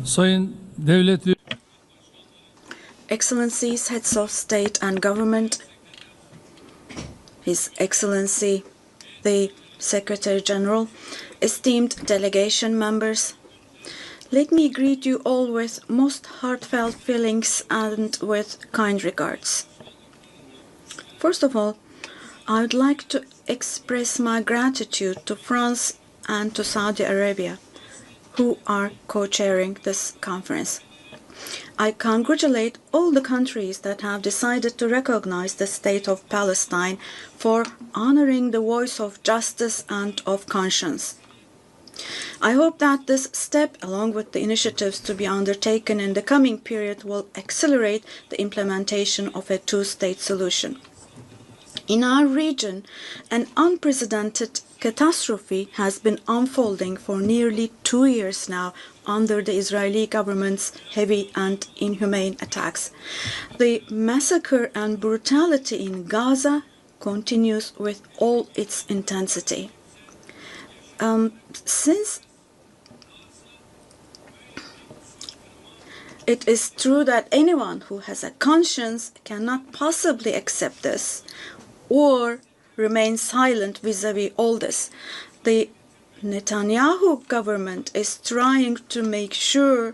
Sayın Devlet Excellencies, heads of state and government, His Excellency, the Secretary General, esteemed delegation members, let me greet you all with most heartfelt feelings and with kind regards. First of all, I would like to express my gratitude to France and to Saudi Arabia, who are co-chairing this conference. I congratulate all the countries that have decided to recognize the state of Palestine for honoring the voice of justice and of conscience. I hope that this step, along with the initiatives to be undertaken in the coming period, will accelerate the implementation of a two-state solution. In our region, an unprecedented catastrophe has been unfolding for nearly 2 years now under the Israeli government's heavy and inhumane attacks. The massacre and brutality in Gaza continues with all its intensity. Since it is true that anyone who has a conscience cannot possibly accept this or remain silent vis-à-vis all this, the Netanyahu government is trying to make sure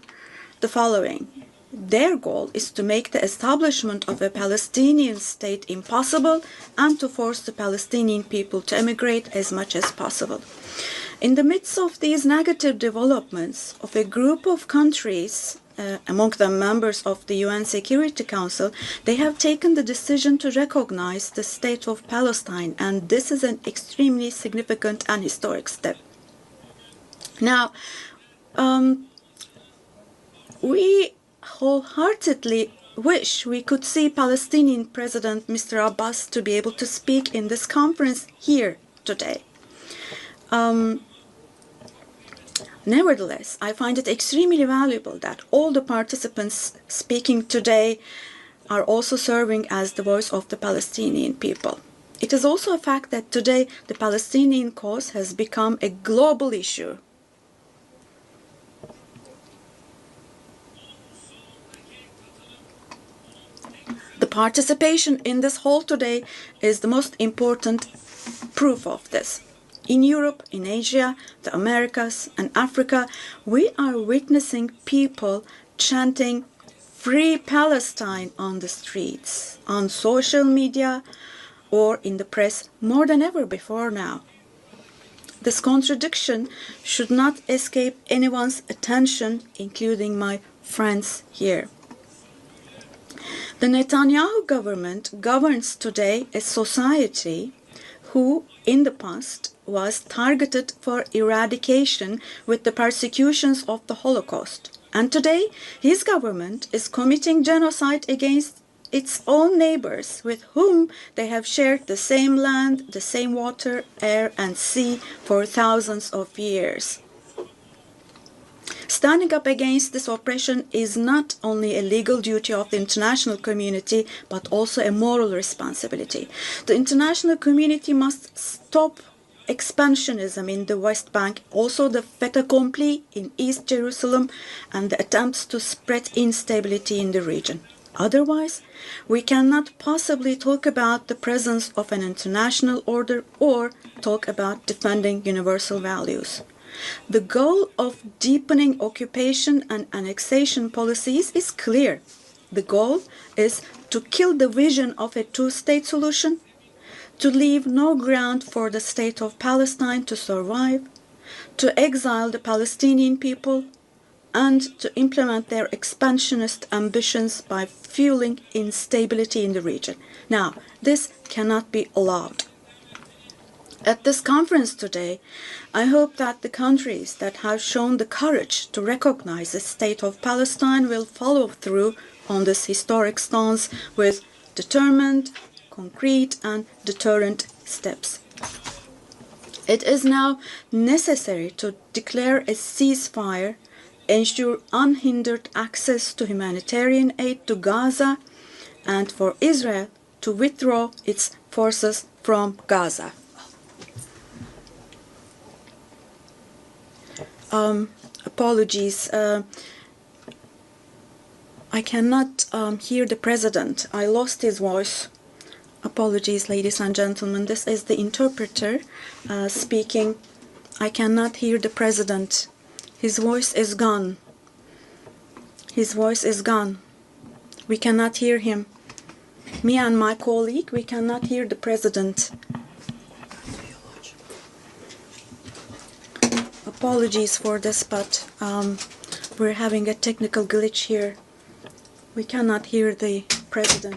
the following. Their goal is to make the establishment of a Palestinian state impossible and to force the Palestinian people to emigrate as much as possible. In the midst of these negative developments of a group of countries, among them members of the UN Security Council, they have taken the decision to recognize the state of Palestine, and this is an extremely significant and historic step. Now, we wholeheartedly wish we could see Palestinian President Mr. Abbas to be able to speak in this conference here today. Nevertheless, I find it extremely valuable that all the participants speaking today are also serving as the voice of the Palestinian people. It is also a fact that today the Palestinian cause has become a global issue. The participation in this hall today is the most important proof of this. In Europe, in Asia, the Americas, and Africa, we are witnessing people chanting "Free Palestine" on the streets, on social media, or in the press more than ever before now. This contradiction should not escape anyone's attention, including my friends here. The Netanyahu government governs today a society who, in the past, was targeted for eradication with the persecutions of the Holocaust. And today, his government is committing genocide against its own neighbors with whom they have shared the same land, the same water, air, and sea for thousands of years. Standing up against this oppression is not only a legal duty of the international community, but also a moral responsibility. The international community must stop expansionism in the West Bank, also the fait accompli in East Jerusalem, and the attempts to spread instability in the region. Otherwise, we cannot possibly talk about the presence of an international order or talk about defending universal values. The goal of deepening occupation and annexation policies is clear. The goal is to kill the vision of a two-state solution, to leave no ground for the state of Palestine to survive, to exile the Palestinian people, and to implement their expansionist ambitions by fueling instability in the region. Now, this cannot be allowed. At this conference today, I hope that the countries that have shown the courage to recognize the state of Palestine will follow through on this historic stance with determined, concrete, and deterrent steps. It is now necessary to declare a ceasefire, ensure unhindered access to humanitarian aid to Gaza, and for Israel to withdraw its forces from Gaza. Apologies. I cannot hear the president. I lost his voice. Apologies, ladies and gentlemen. This is the interpreter speaking. I cannot hear the president. His voice is gone. His voice is gone. We cannot hear him. Me and my colleague, we cannot hear the president. Apologies for this, but we're having a technical glitch here. We cannot hear the president.